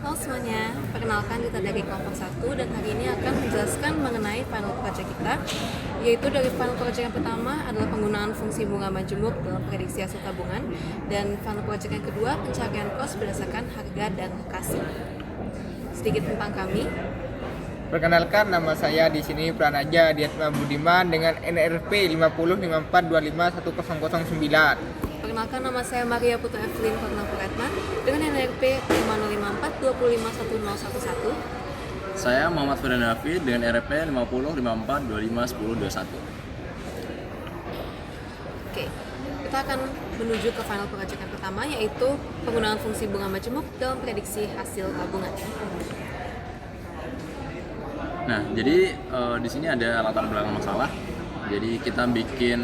Halo semuanya, perkenalkan kita dari kelompok 1 dan hari ini akan menjelaskan mengenai final project kita, yaitu dari final project yang pertama adalah penggunaan fungsi bunga majemuk dalam prediksi hasil tabungan, dan final project yang kedua pencarian cost berdasarkan harga dan lokasi. Sedikit tentang kami. Perkenalkan, nama saya di sini Pranaja Diatma Budiman dengan NRP 5052510009. Perkenalkan, nama saya Maria Putra Evelyn Kornapuretna dengan NRP 5054255111. Saya Muhammad Firdan Hafid dengan RP 5054251021. Oke, kita akan menuju ke final project yang pertama, yaitu penggunaan fungsi bunga majemuk dalam prediksi hasil tabungan. Nah, jadi di sini ada latar belakang masalah. Jadi kita bikin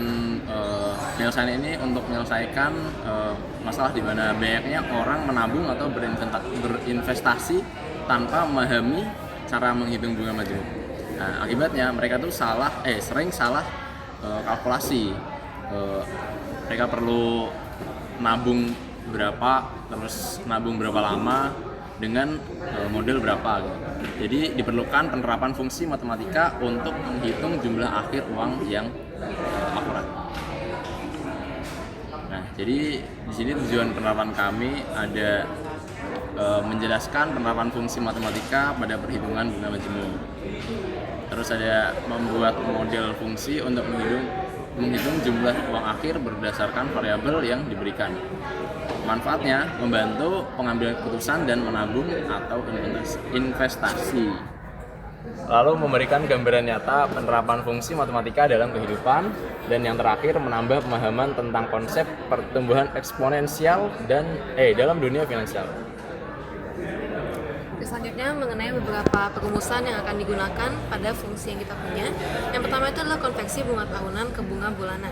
penyelesaian ini untuk menyelesaikan masalah di mana banyaknya orang menabung atau berinvestasi tanpa memahami cara menghitung bunga majemuk. Nah, akibatnya mereka tuh sering salah kalkulasi. Mereka perlu nabung berapa, terus nabung berapa lama dengan model berapa gitu. Jadi diperlukan penerapan fungsi matematika untuk menghitung jumlah akhir uang yang akurat. Nah, jadi di sini tujuan penerapan kami ada menjelaskan penerapan fungsi matematika pada perhitungan bunga majemuk. Terus ada membuat model fungsi untuk menghitung jumlah uang akhir berdasarkan variabel yang diberikan. Manfaatnya membantu pengambilan keputusan dan menabung atau investasi. Lalu memberikan gambaran nyata penerapan fungsi matematika dalam kehidupan, dan yang terakhir menambah pemahaman tentang konsep pertumbuhan eksponensial dalam dunia finansial. Selanjutnya mengenai beberapa perumusan yang akan digunakan pada fungsi yang kita punya. Yang pertama itu adalah konversi bunga tahunan ke bunga bulanan,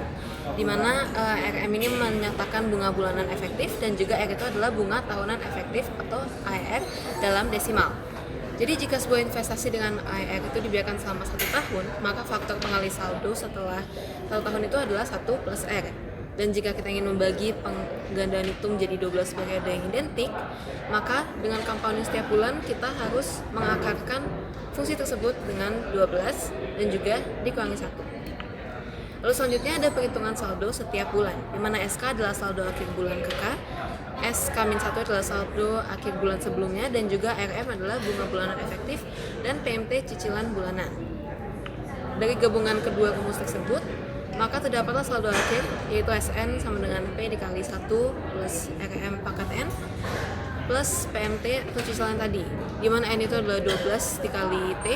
di mana RM ini menyatakan bunga bulanan efektif dan juga R itu adalah bunga tahunan efektif atau AER dalam desimal. Jadi jika sebuah investasi dengan AER itu dibiarkan selama 1 tahun, maka faktor pengali saldo setelah 1 tahun itu adalah 1 plus R. Dan jika kita ingin membagi penggandaan itu menjadi 12 sebagai ada yang identik, maka dengan compounding setiap bulan kita harus mengakarkan fungsi tersebut dengan 12 dan juga dikurangi 1. Lalu selanjutnya ada perhitungan saldo setiap bulan, di mana SK adalah saldo akhir bulan ke K, SK-1 adalah saldo akhir bulan sebelumnya, dan juga RM adalah bunga bulanan efektif dan PMT cicilan bulanan. Dari gabungan kedua rumus tersebut, maka terdapatlah saldo akhir, yaitu SN sama dengan P dikali 1 plus RM pangkat N plus PMT atau cicilan tadi, di mana N itu adalah 12 dikali T,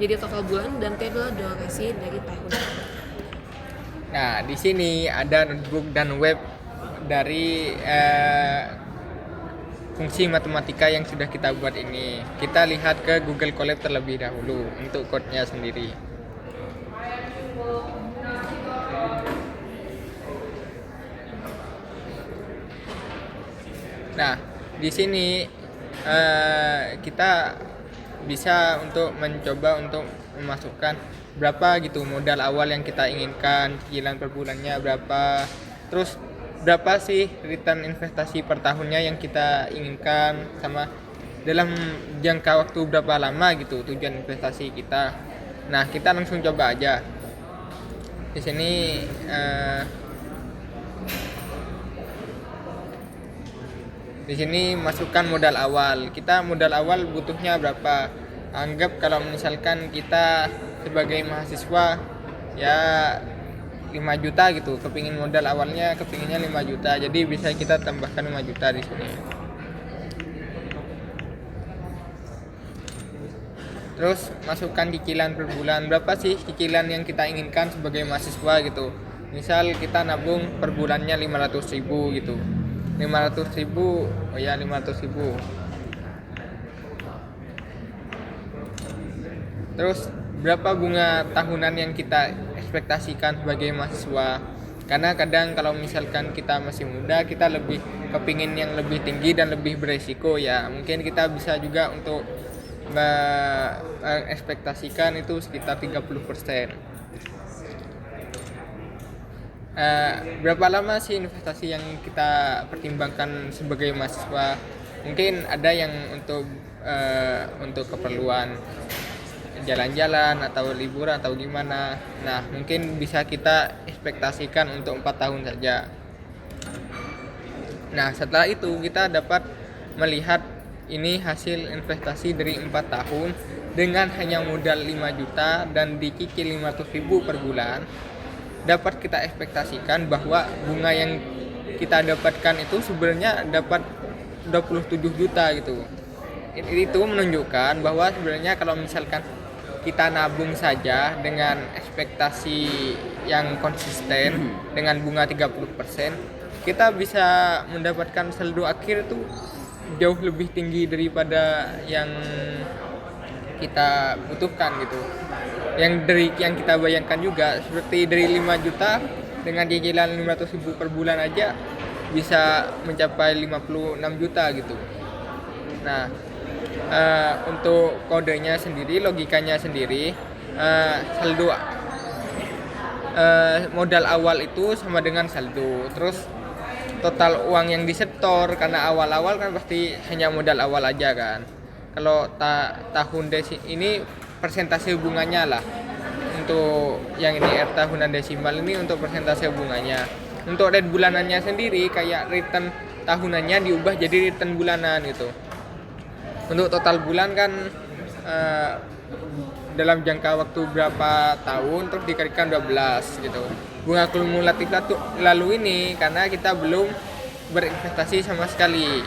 jadi total bulan, dan T adalah durasi dari tahun. Nah, di sini ada notebook dan web dari fungsi matematika yang sudah kita buat ini. Kita lihat ke Google Colab terlebih dahulu untuk code-nya sendiri. Nah, di sini kita bisa mencoba untuk memasukkan berapa gitu modal awal yang kita inginkan, cicilan per bulannya berapa, terus berapa sih return investasi per tahunnya yang kita inginkan, sama dalam jangka waktu berapa lama gitu tujuan investasi kita. Nah, kita langsung coba aja. Di sini Di sini masukkan modal awal. Kita modal awal butuhnya berapa? Anggap kalau misalkan kita sebagai mahasiswa ya 5 juta gitu. Kepinginnya 5 juta. Jadi bisa kita tambahkan 5 juta di sini. Terus masukkan cicilan per bulan. Berapa sih cicilan yang kita inginkan sebagai mahasiswa gitu. Misal kita nabung per bulannya 500.000 gitu. 500.000, oh ya 500.000. Terus berapa bunga tahunan yang kita ekspektasikan sebagai mahasiswa? Karena kadang kalau misalkan kita masih muda, kita lebih kepingin yang lebih tinggi dan lebih beresiko ya. Mungkin kita bisa juga untuk ekspektasikan itu sekitar 30%. Berapa lama sih investasi yang kita pertimbangkan sebagai mahasiswa? Mungkin ada yang untuk keperluan jalan-jalan atau liburan atau gimana. Nah, mungkin bisa kita ekspektasikan untuk 4 tahun saja. Nah, setelah itu kita dapat melihat ini hasil investasi dari 4 tahun dengan hanya modal 5 juta dan dicicil 500.000 per bulan. Dapat kita ekspektasikan bahwa bunga yang kita dapatkan itu sebenarnya dapat 27 juta gitu. Itu menunjukkan bahwa sebenarnya kalau misalkan kita nabung saja dengan ekspektasi yang konsisten dengan bunga 30%, kita bisa mendapatkan saldo akhir itu jauh lebih tinggi daripada yang kita butuhkan gitu. Yang kita bayangkan juga seperti dari 5 juta dengan cicilan 500.000 per bulan aja bisa mencapai 56 juta gitu. Nah, untuk kodenya sendiri, logikanya sendiri, saldo modal awal itu sama dengan saldo. Terus total uang yang disetor, karena awal-awal kan pasti hanya modal awal aja kan. Kalau tahun ini persentase bunganya lah. Untuk yang ini tahunan desimal ini untuk persentase bunganya. Untuk rate bulanannya sendiri kayak return tahunannya diubah jadi return bulanan gitu. Untuk total bulan kan dalam jangka waktu berapa tahun terus dikalikan 12 gitu. Bunga kumulatif lalu ini karena kita belum berinvestasi sama sekali.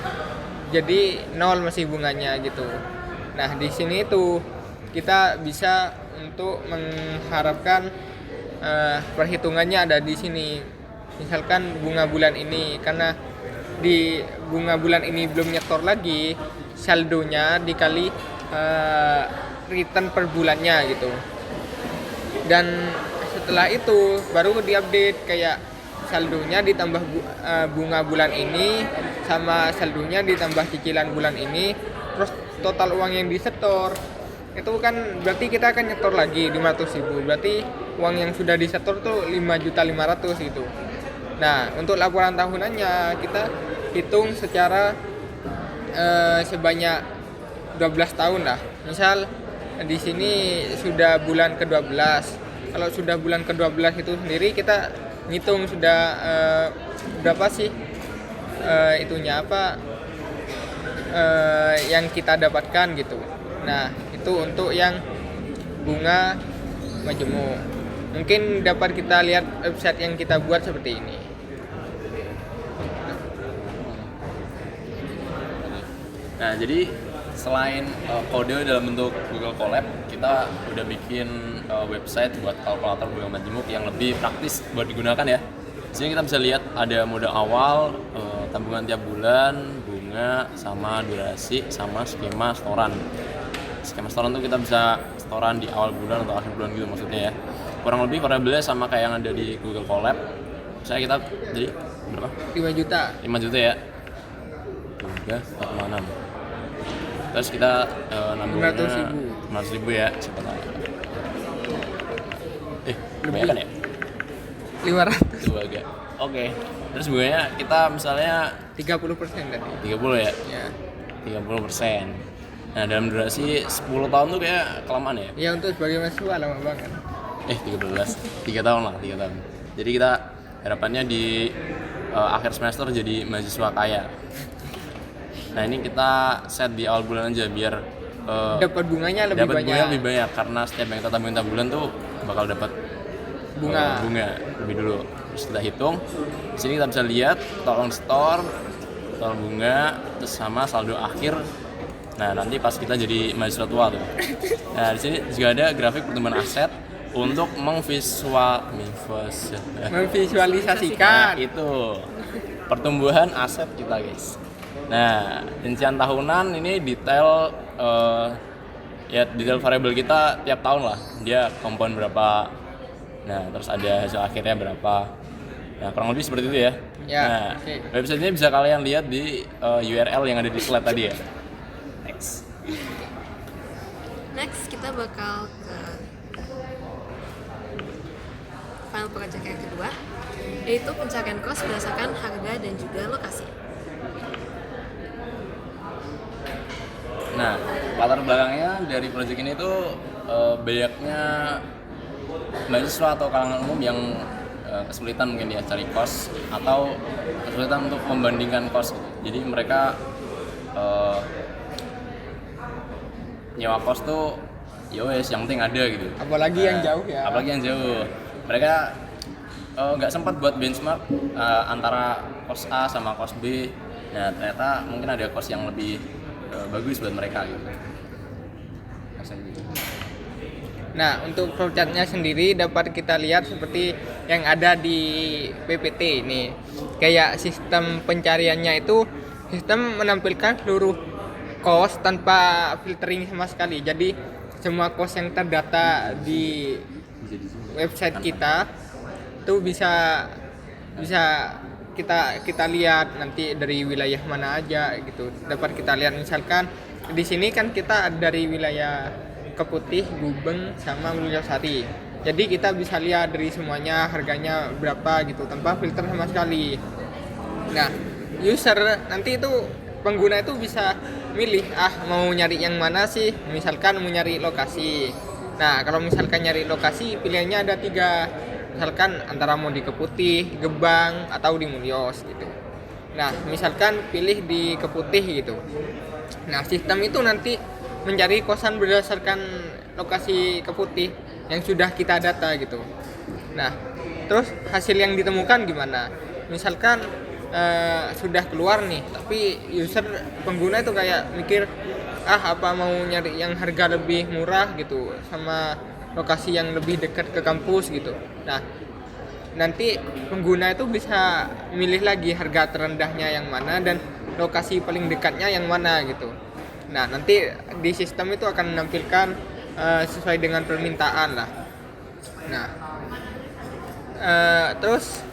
Jadi nol masih bunganya gitu. Nah, di sini tuh kita bisa untuk mengharapkan perhitungannya ada di sini. Misalkan bunga bulan ini, karena di bunga bulan ini belum nyetor lagi, saldonya dikali return per bulannya gitu. Dan setelah itu baru diupdate kayak saldonya ditambah bunga bulan ini sama saldonya ditambah cicilan bulan ini, terus total uang yang disetor itu kan berarti kita akan nyetor lagi 500.000, berarti uang yang sudah disetor tuh 5.500.000 gitu. Nah, untuk laporan tahunannya kita hitung secara sebanyak 12 tahun lah. Misal di sini sudah bulan ke-12. Kalau sudah bulan ke-12 itu sendiri kita ngitung sudah berapa sih itunya apa yang kita dapatkan gitu. Nah, itu untuk yang bunga majemuk. Mungkin dapat kita lihat website yang kita buat seperti ini. Nah, jadi selain kode dalam bentuk Google Colab, kita udah bikin website buat kalkulator bunga majemuk yang lebih praktis buat digunakan ya. Di sini kita bisa lihat ada modal awal, tabungan tiap bulan, bunga, sama durasi, sama skema setoran. Skema setoran tuh kita bisa setoran di awal bulan atau akhir bulan gitu maksudnya ya. Kurang lebih variabelnya sama kayak yang ada di Google Colab. Misalnya kita jadi berapa? 5 juta. 5 juta ya. 3,46. Terus kita nambungnya 500.000 ya, siapa tahu. Kebanyakan ya? 500. Coba agak. Oke. Terus bunganya kita misalnya 30% tadi. 30 ya? Ya. 30%. Nah, dalam durasi 10 tahun tuh kayak kelamaan ya? Ya, untuk sebagai mahasiswa lama banget. 13. 3 tahun lah, 3 tahun. Jadi kita harapannya di akhir semester jadi mahasiswa kaya. Nah, ini kita set di awal bulan aja biar dapat bunganya lebih banyak. Karena setiap yang kita tabungin tiap bulan tuh bakal dapat bunga lebih dulu. Terus kita hitung. Di sini kita bisa lihat total store, total bunga, terus sama saldo akhir. Nah, nanti pas kita jadi mahasiswa tua tuh. Nah, di sini juga ada grafik pertumbuhan aset untuk memvisualisasikan itu pertumbuhan aset kita, guys. Nah, rincian tahunan ini detail detail variabel kita tiap tahun lah. Dia komponen berapa. Nah, terus ada hasil akhirnya berapa. Nah, kurang lebih seperti itu ya. Nah, website ini bisa kalian lihat di URL yang ada di slide tadi ya. Next kita bakal ke file project yang kedua, yaitu pencarian kos berdasarkan harga dan juga lokasi. Nah, latar belakangnya dari proyek ini tuh banyaknya mahasiswa atau kalangan umum yang kesulitan mungkin ya cari kos atau kesulitan untuk membandingkan kos. Jadi mereka nyewa kos tuh ya wes yang penting ada gitu. Apalagi yang jauh ya. Apalagi yang jauh. Mereka nggak sempat buat benchmark antara kos A sama kos B. Nah ternyata mungkin ada kos yang lebih bagus buat mereka gitu. Nah, untuk flowchartnya sendiri dapat kita lihat seperti yang ada di PPT ini. Kayak sistem pencariannya itu sistem menampilkan seluruh kos tanpa filtering sama sekali. Jadi semua kos yang terdata di website kita itu bisa kita lihat nanti dari wilayah mana aja gitu. Dapat kita lihat misalkan di sini kan kita dari wilayah Keputih, Gubeng, sama Mulyasari. Jadi kita bisa lihat dari semuanya harganya berapa gitu tanpa filter sama sekali. Nah, user nanti itu pengguna itu bisa milih mau nyari yang mana sih. Misalkan mau nyari lokasi. Nah, kalau misalkan nyari lokasi pilihannya ada 3. Misalkan antara mau di Keputih, Gebang, atau di Mulyos gitu. Nah, misalkan pilih di Keputih gitu. Nah, sistem itu nanti mencari kosan berdasarkan lokasi Keputih yang sudah kita data gitu. Nah, terus hasil yang ditemukan gimana? Misalkan sudah keluar nih, tapi user pengguna itu kayak mikir apa mau nyari yang harga lebih murah gitu sama lokasi yang lebih dekat ke kampus gitu. Nah, nanti pengguna itu bisa milih lagi harga terendahnya yang mana dan lokasi paling dekatnya yang mana gitu. Nah, nanti di sistem itu akan menampilkan sesuai dengan permintaan lah. Nah, terus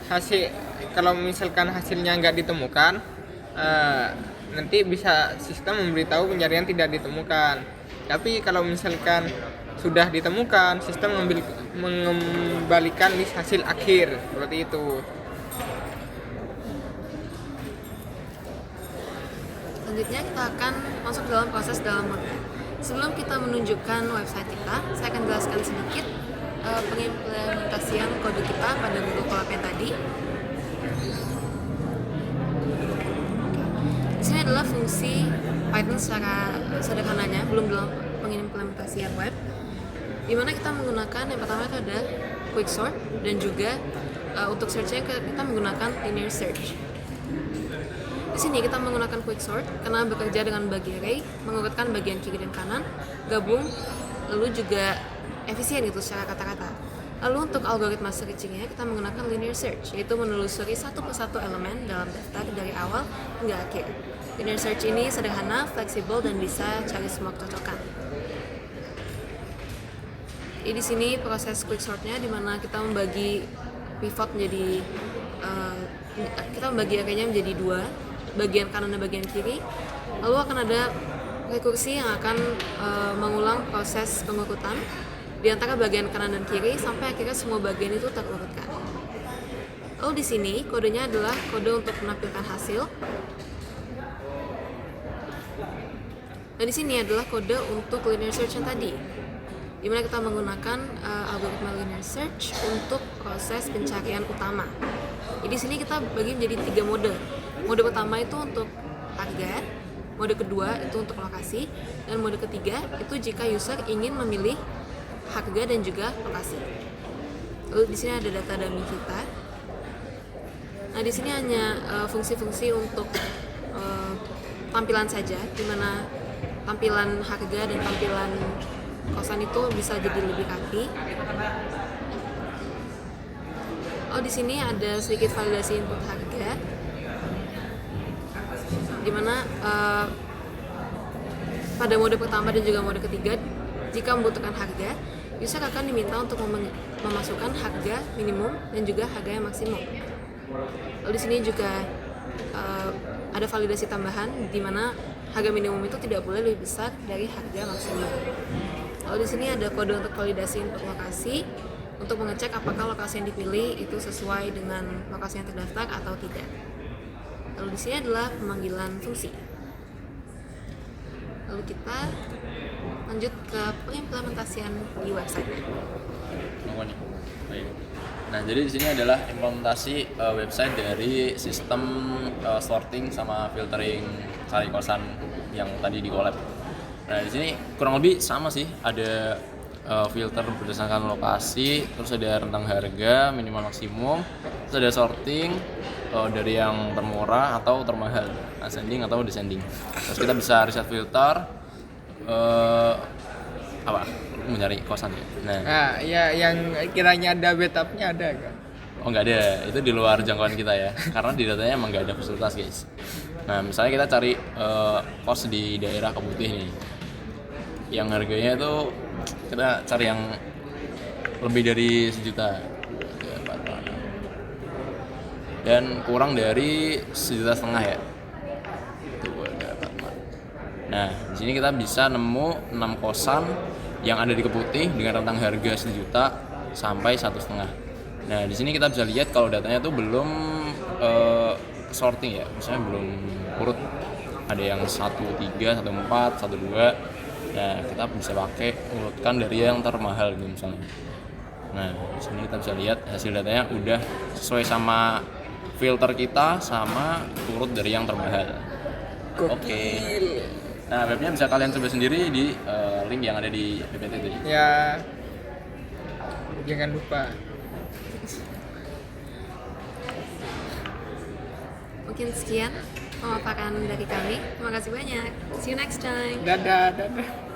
kalau misalkan hasilnya nggak ditemukan, nanti bisa sistem memberitahu pencarian tidak ditemukan. Tapi kalau misalkan sudah ditemukan, sistem mengembalikan list hasil akhir seperti itu. Selanjutnya kita akan masuk dalam proses dalam mode. Sebelum kita menunjukkan website kita, saya akan jelaskan sedikit pengimplementasian kode kita pada Google Colab yang tadi. Di sini adalah fungsi Python secara sederhananya, belum dalam pengimplementasian web, di mana kita menggunakan yang pertama itu ada quicksort dan juga untuk search-nya kita menggunakan linear search. Di sini kita menggunakan quicksort karena bekerja dengan bagi array, mengurutkan bagian kiri dan kanan, gabung, lalu juga efisien itu secara kata-kata. Lalu untuk algoritma searching-nya kita menggunakan linear search, yaitu menelusuri satu persatu elemen dalam daftar dari awal hingga akhir. Linear search ini sederhana, fleksibel, dan bisa cari semua kecocokan. Di sini proses quicksort-nya di mana kita membagi pivot menjadi kita membagi array-nya menjadi 2. Bagian kanan dan bagian kiri, lalu akan ada rekursi yang akan mengulang proses pengurutan di antara bagian kanan dan kiri sampai akhirnya semua bagian itu terurutkan. Lalu di sini kodenya adalah kode untuk menampilkan hasil. Dan di sini adalah kode untuk linear search yang tadi, di mana kita menggunakan algoritma linear search untuk proses pencarian utama. Jadi di sini kita bagi menjadi 3 mode. Mode pertama itu untuk harga, mode kedua itu untuk lokasi, dan mode ketiga itu jika user ingin memilih harga dan juga lokasi. Lalu di sini ada data dummy kita. Nah, di sini hanya fungsi-fungsi untuk tampilan saja, di mana tampilan harga dan tampilan kosan itu bisa jadi lebih rapi. Di sini ada sedikit validasi input harga, di mana pada mode pertama dan juga mode ketiga, jika membutuhkan harga, user akan diminta untuk memasukkan harga minimum dan juga harga yang maksimum. Lalu di sini juga ada validasi tambahan, di mana harga minimum itu tidak boleh lebih besar dari harga maksimum. Lalu di sini ada kode untuk validasi input lokasi, untuk mengecek apakah lokasi yang dipilih itu sesuai dengan lokasi yang terdaftar atau tidak. Lalu di sini adalah pemanggilan fungsi. lalu kita lanjut ke pengimplementasian di website-nya. Apa nih? Baik. Nah, jadi di sini adalah implementasi website dari sistem sorting sama filtering cari kosan yang tadi di collab. Nah, di sini kurang lebih sama sih, ada filter berdasarkan lokasi, terus ada rentang harga minimal maksimum, terus ada sorting dari yang termurah atau termahal, ascending atau descending. Terus kita bisa reset filter apa? Mencari kosan ya. Nah, ya yang kiranya ada bathtubnya ada kan? Oh nggak ada, itu di luar jangkauan kita ya, karena di datanya emang nggak ada fasilitas guys. Nah misalnya kita cari kos di daerah Keputih nih, yang harganya itu kita cari yang lebih dari 1 juta dan kurang dari 1,5 juta ya. Nah di sini kita bisa nemu 6 kosan yang ada di Keputih dengan rentang harga 1 juta sampai 1,5 juta. Nah di sini kita bisa lihat kalau datanya tuh belum sorting ya, misalnya belum urut, ada yang 1, 3, 1, 4, 1, 2. Nah kita bisa pakai urutkan dari yang termahal gitu misalnya. Nah di sini kita bisa lihat hasil datanya udah sesuai sama filter kita sama urut dari yang termahal. Oke. Nah webnya bisa kalian coba sendiri di link yang ada di PPT tadi. Ya, jangan lupa. Mungkin sekian pemaparan dari kami. Terima kasih banyak. See you next time. Dadah.